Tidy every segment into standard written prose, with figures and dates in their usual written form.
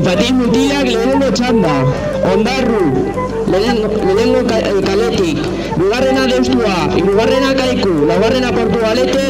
Patin mutilak lehenengo txanda, ondarru, lehenengo kaletik, bigarrena deustua, hirugarrena kaiku, laugarrena Portugalete.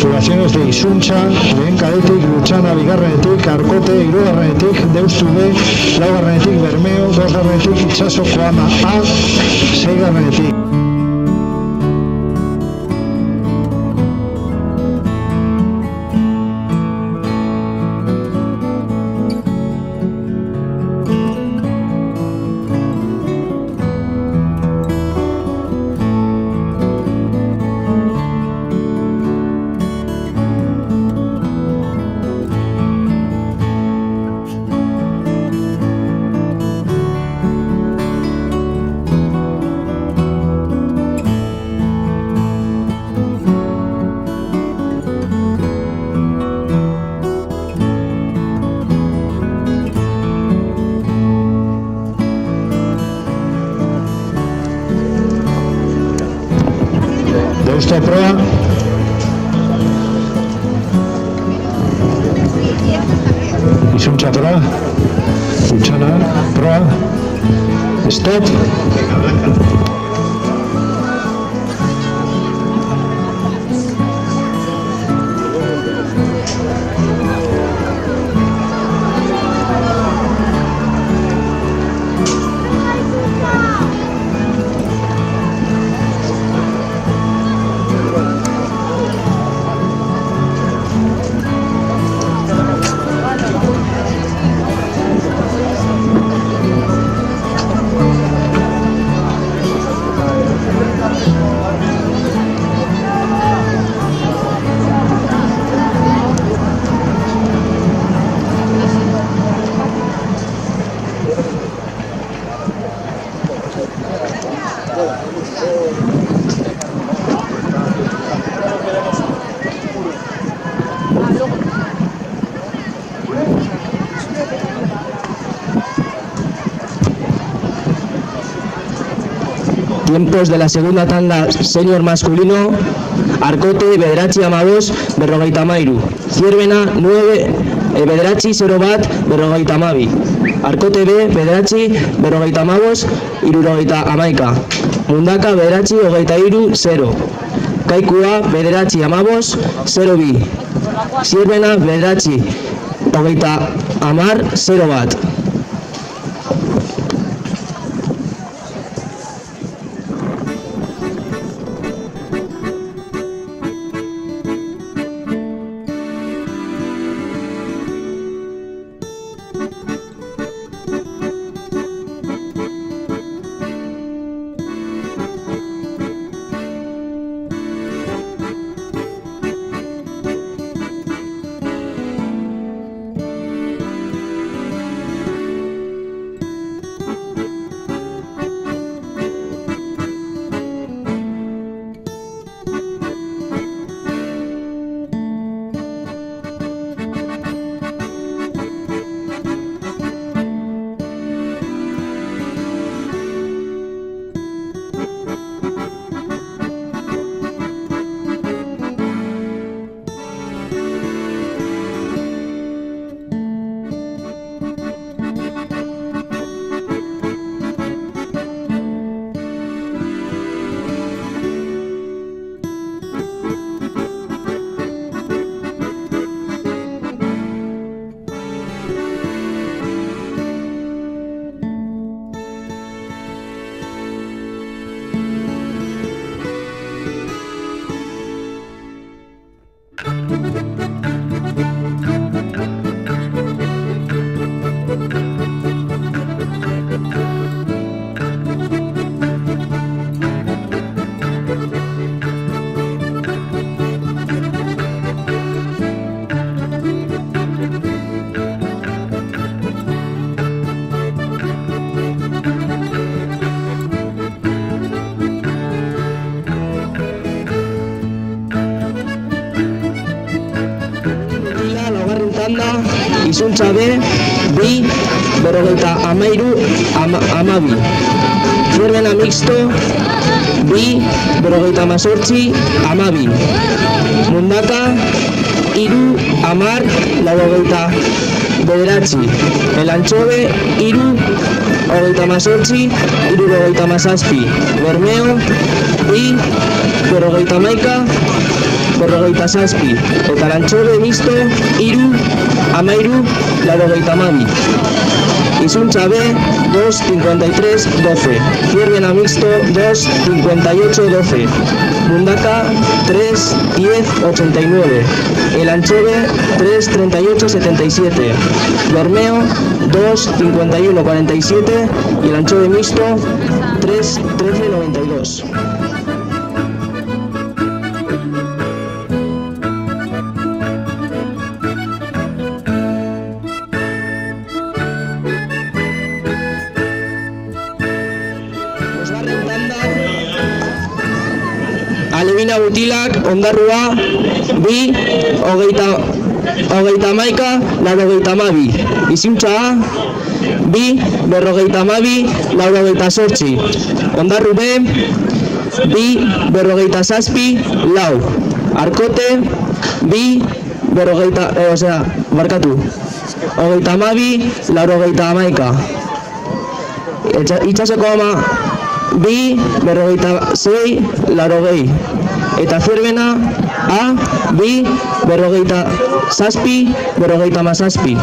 Poblaciones de Izuntza, lehen kaletik, Lutxana bigarrenetik, Arkote hirugarrenetik, Deustu B laugarrenetik, Bermeo bosgarrenetik, Itsasoko Ama A seigarrenetik. Deusto proa. Izuntza proa. Lutxana proa. Stop. Tiempos de la segunda tanda senior masculino: Arkote bederatzi amabos berrogeita hamairu, Zierbena 9 bederatzi 0 bat berrogeita hamabi, Arkote B bederatzi berrogeita amabos hirurogeita hamaika, Mundaka bederatzi hogeita hiru 0, Kaikua bederatzi amabos 0 bi, Zierbena bederatzi hogeita hamar 0 bat. Izuntza B, bi, berrogeita hamairu, hamabi. Zierbena mixto, bi, berrogeita hamazortzi, hamabi. Mundaka, hiru, hamar, laurogeita bederatzi. Elantxobe, hiru, hogeita hamazortzi, hirurogeita hamazazpi. Bermeo, bi, berrogeita hamaika, 57, eta Lantxobe misto 3, 13, Izuntza B 2, 53, 12, Zierbena mixto 2, 58, 12, Mundaka 3, 10, 89, El Anchove 3, 38, 77, Bermeo 2, 51, 47 y el Anchove mixto 3, 13, 92. Alebina Butilak, Ondarrua, 2, 31, 82. Izuntza A, 2, 52, 88. Ondarru B, 2, 57, 4. Arkote, 2, 22, 91. Itxasoko ama, 2, 46, 80. Eta Zierbena A, 2, 47, 87.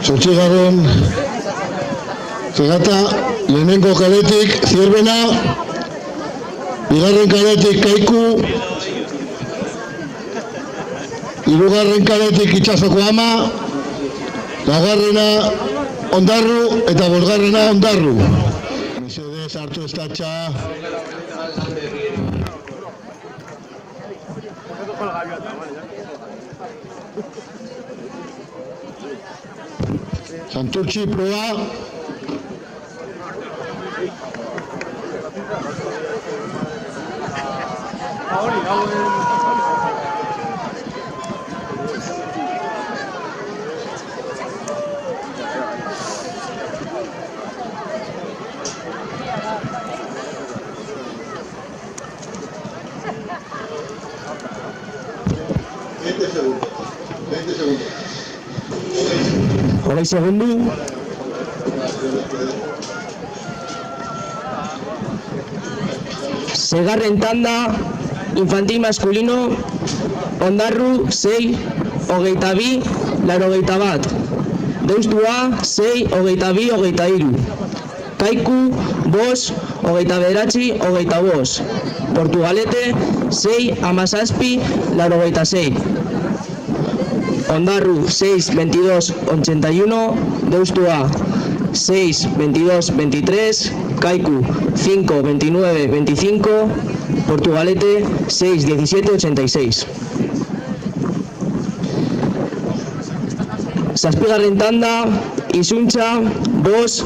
Zortzigarren regata, lehenengo kaletik Zierbena, bigarren kaletik Kaiku, hirugarren kaletik Itsasoko Ama, laugarrena Ondarru eta bosgarrena Ondarru. Mesedez hartu estatxa. Santurtzi proba. Hogei segundu. Segarren tanda, infantil masculino, Ondarru 6, 22, 81. Deustua 6, 22, 23. Kaiku 2, 29, 25. Portugalete 6, 17, 86. Ondarru 6, 22, 81, Deustua 6, 22, 23, Kaiku 5, 29, 25, Portugalete 6, 17, 86. Zazpigarren tanda, Izuntza 2,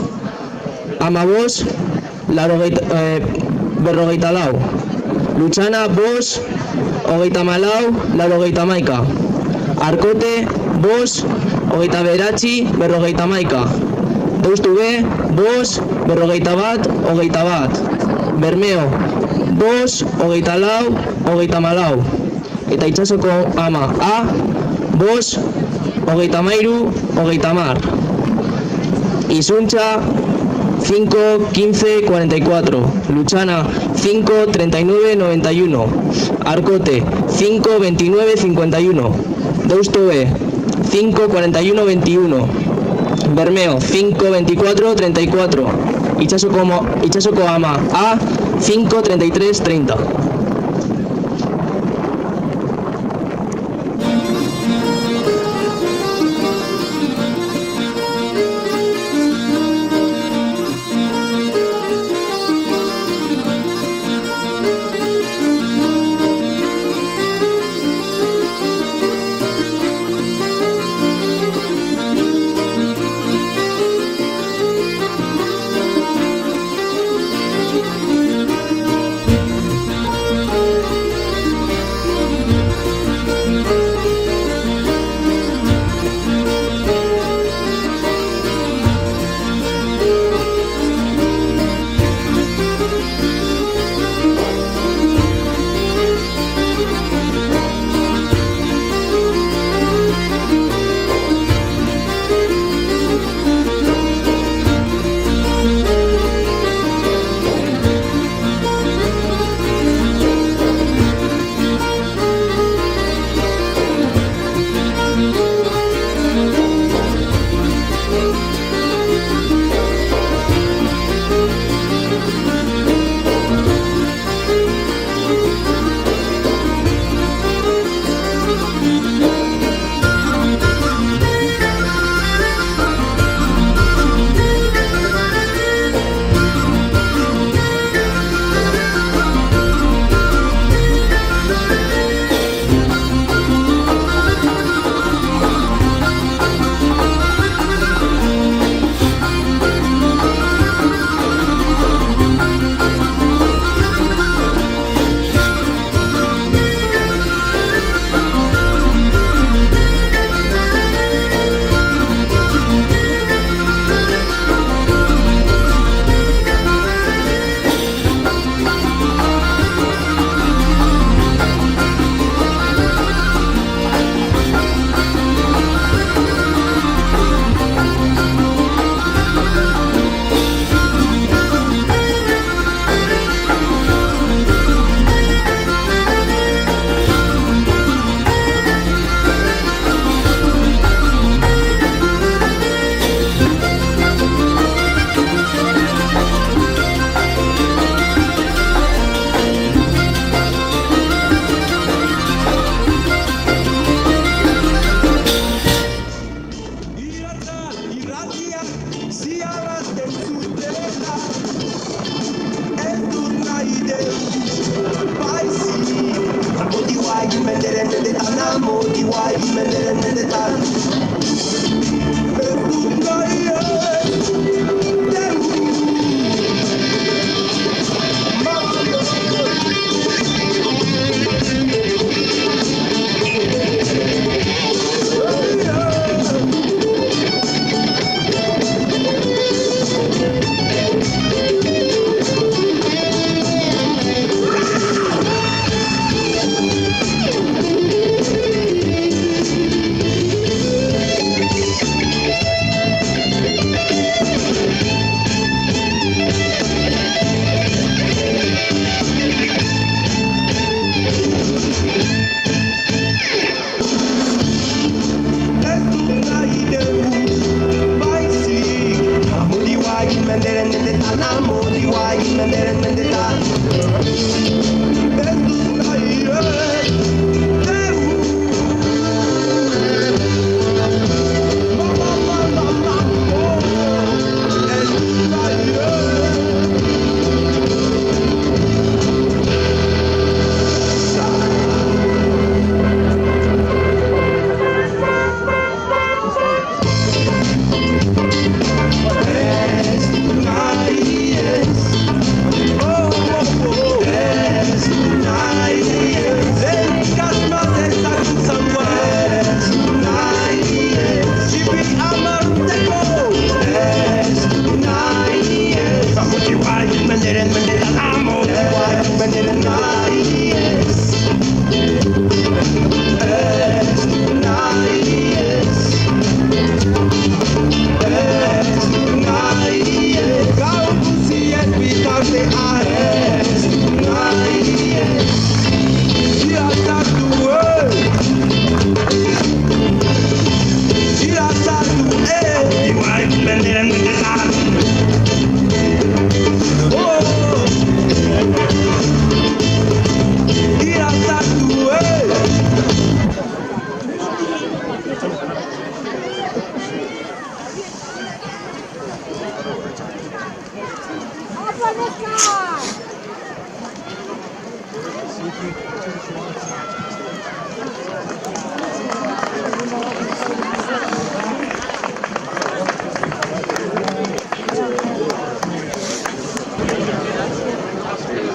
15, 54. Lutxana 2, 34, 81. Arkote, 2, 29, 51. Deustu B, 2, 41, 21. Bermeo, 2, 24, 24. Eta Itsasoko Ama A, 2, 33, 30. Izuntza 5, 15, 44. Lutxana 5, 39, 91. Arkote 5, 29, 51. Deusto B 5, 41, 21. Bermeo 5, 24, 34. Itsasoko Ama A 5, 33, 30.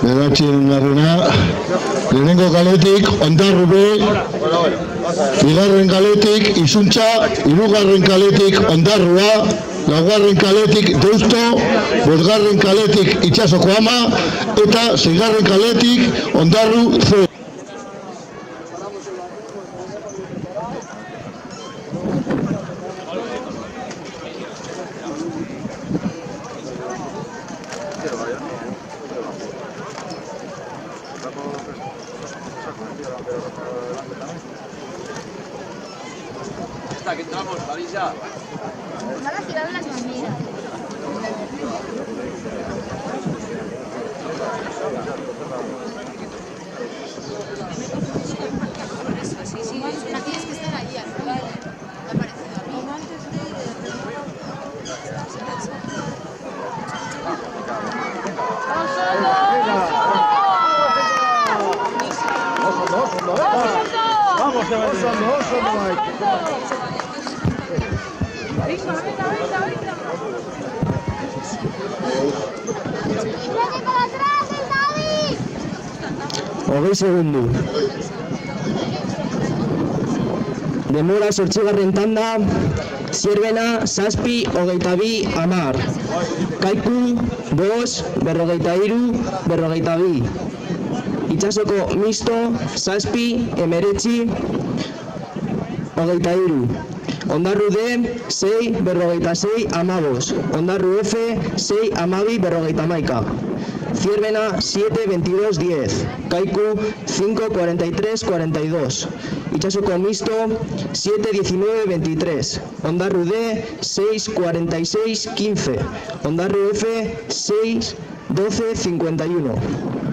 Bederatzigarrena, lehenengo kaletik Ondarrube, bigarren kaletik Izuntza, hirugarren kaletik Ondarrua, laugarren kaletik Deusto, bosgarren kaletik Itsasoko Ama eta seigarren kaletik Ondarru C. Que entramos, Marisa. No la ciudad de las banderas. Sí, sí, la tienes que estar allí, ¿vale? Me ha parecido a mí. Vamos, Hogei segundu. Demora 8. tanda, Zierbena 7, 22, 10. Kaiku 5, 43, 42. Itsasoko Misto 7, 19, 23. Ondarru D 6, 46, 15. Ondarru F 6, 12, 51. Zierbena 7, 22, 10. Kaiku 5, 43, 42. Itsasoko Misto 7, 19, 23. Ondarru D 6, 46, 15. Ondarru F 6, 12, 51.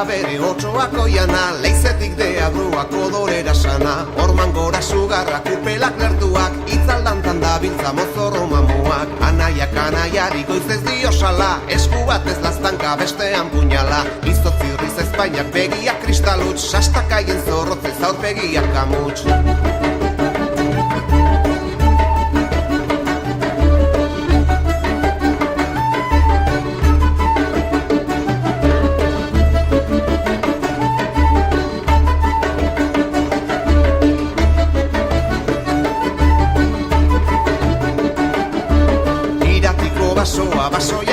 da bere otsoak oiana, leizetik deabruak odorera sana, orman gora sugarrak upelak lertuak, itzaldantan da biltza mozorro mamuak, anaiak anaiari goizez diosala, esku batez laztanka bestean puñala, izotzirriz ezpainak begiak kristaluts, sastakaien zorrotzez aurpegiak amuts. Basoa